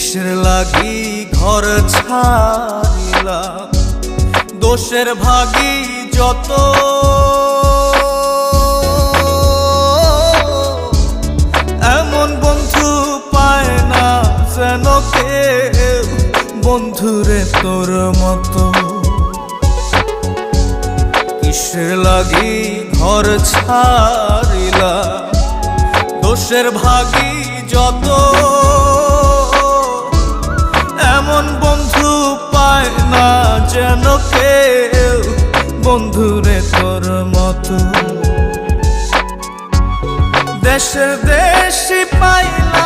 কিসের লাগি ঘর ছাড়িলাম, দোষের ভাগী যত, এমন বন্ধু পায় না যেন কেউ, বন্ধুরে তোর মতো। কিসের লাগি ঘর ছাড়িলাম, দোষের ভাগী যত, এমন বন্ধু পায় না যেন কেউ, বন্ধুরে তোর মতো। দেশের দেশি পাইলাম